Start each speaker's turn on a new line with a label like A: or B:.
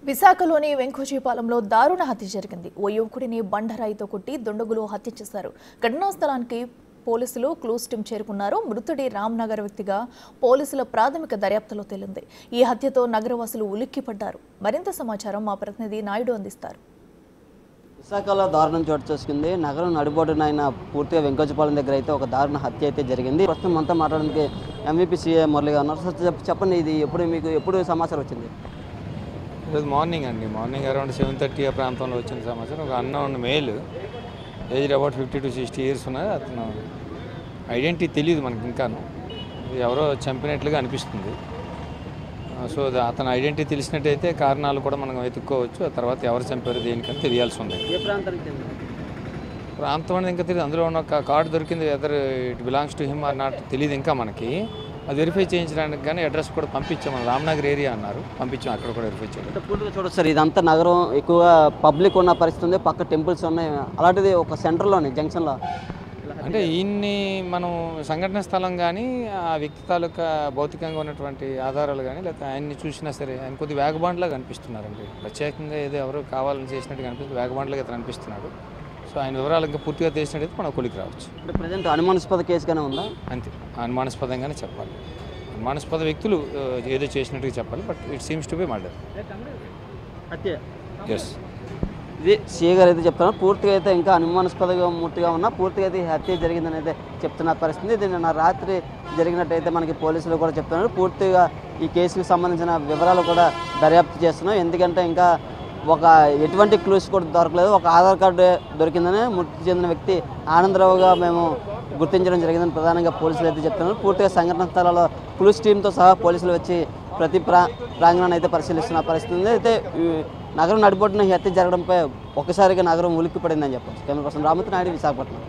A: విశాఖలోని వెంకోజీపాలెంలో దారుణ హత్య జరిగింది. ఓ యువకుడిని బండరాయితో కొట్టి దుండగులు హత్య చేశారు. ఘటనా స్థలానికి పోలీసులు క్లూస్ టీం చేరుకున్నారు. మృతుడి రామ్నగర్ వ్యక్తిగా పోలీసుల ప్రాథమిక దర్యాప్తులో తేలింది. ఈ హత్యతో నగరవాసులు ఉలిక్కిపడ్డారు. మరింత సమాచారం మా ప్రతినిధి నాయుడు అందిస్తారు.
B: విశాఖలో దారుణం చోటు చేసుకుంది. నగరం నడిబొడ్డున అయిన పూర్తిగా వెంకోజీపాలెం దగ్గర అయితే ఒక దారుణ హత్య అయితే జరిగింది. ప్రస్తుతం అంతా మాట్లాడడానికి ఎంవీపీ సీఏ మురళి గారు ఉన్నారు. సార్ చెప్పండి, ఇది ఎప్పుడు సమాచారం వచ్చింది?
C: ఈరోజు మార్నింగ్ మార్నింగ్ అరౌండ్ 7:30 ఆ ప్రాంతంలో వచ్చిన సమాచారం. ఒక unknown male age about 50 to 60 years ఉన్నది. అతను ఐడెంటిటీ తెలియదు మనకి ఇంకాను, ఎవరో చంపినట్లుగా అనిపిస్తుంది. సో అతను ఐడెంటిటీ తెలిసినట్టయితే కారణాలు కూడా మనం వెతుక్కోవచ్చు. ఆ తర్వాత ఎవరు చంపారు దేనికని తెలియాల్సి ఉంది.
B: ఏ ప్రాంతానికి
C: ప్రాంతం అనేది ఇంకా తెలియదు. అందులో ఉన్న కార్డు దొరికింది, either it belongs to him or not తెలియదు ఇంకా మనకి. అది వెరిఫై చేయించడానికి కానీ అడ్రస్ కూడా పంపించాం. మన రామ్నగర్ ఏరియా అన్నారు, పంపించాం. అక్కడ కూడా వెరిఫై చేయాలి.
B: పూర్తిగా చూడొచ్చు సార్, ఇదంతా నగరం ఎక్కువగా పబ్లిక్ ఉన్న పరిస్థితి ఉంది. పక్క టెంపుల్స్ ఉన్నాయి. అలాంటిది ఒక సెంటర్లోనే జంక్షన్లో
C: అంటే ఈయన్ని మనం సంఘటన స్థలం కానీ ఆ వ్యక్తి తాలూకా భౌతికంగా ఉన్నటువంటి ఆధారాలు కానీ లేకపోతే ఆయన్ని చూసినా సరే ఆయన కొద్ది వేగబాండ్లాగా అనిపిస్తున్నారండి. ప్రత్యేకంగా ఏదో ఎవరు కావాలని చేసినట్టుగా అనిపిస్తుంది, వేగబాండ్లాగా ఇతను అనిపిస్తున్నాడు. సో ఆయన వివరాలు ఇంకా పూర్తిగా తెలిసినట్టయితే మనం కొలికి రావచ్చు.
B: అంటే ప్రజెంట్ అనుమానాస్పద కేసుగానే ఉందా?
C: అంతే, అనుమానాస్పదంగానే చెప్పాలి. అనుమానాస్పద వ్యక్తులు ఏదో చేసినట్టుగా చెప్పాలి. But it seems to be murder. Yes,
B: ఇది సీఏ గారు అయితే చెప్తున్నారు. పూర్తిగా అయితే ఇంకా అనుమానాస్పదంగా మూర్తిగా ఉన్నా పూర్తిగా అయితే హత్య జరిగిందని అయితే చెప్తున్న పరిస్థితి. ఇది నిన్న రాత్రి జరిగినట్టయితే మనకి పోలీసులు కూడా చెప్తున్నారు. పూర్తిగా ఈ కేసుకు సంబంధించిన వివరాలు కూడా దర్యాప్తు చేస్తున్నాం. ఎందుకంటే ఇంకా ఎటువంటి క్లూస్ కూడా దొరకలేదు. ఒక ఆధార్ కార్డు దొరికిందని మృతి చెందిన వ్యక్తి ఆనందరావుగా మేము గుర్తించడం జరిగిందని ప్రధానంగా పోలీసులు అయితే చెప్తున్నారు. పూర్తిగా సంఘటన స్థలాల్లో క్లూస్ టీంతో సహా పోలీసులు వచ్చి ప్రతి ప్రాంగణాన్ని అయితే పరిశీలిస్తున్న పరిస్థితి ఉంది. అయితే నగరం నడిబొడ్డున హత్య జరగడంపై ఒక్కసారిగా నగరం ఉలిక్కిపడిందని చెప్పచ్చు. Camera person Ramurthy Naidu, Visakhapatnam.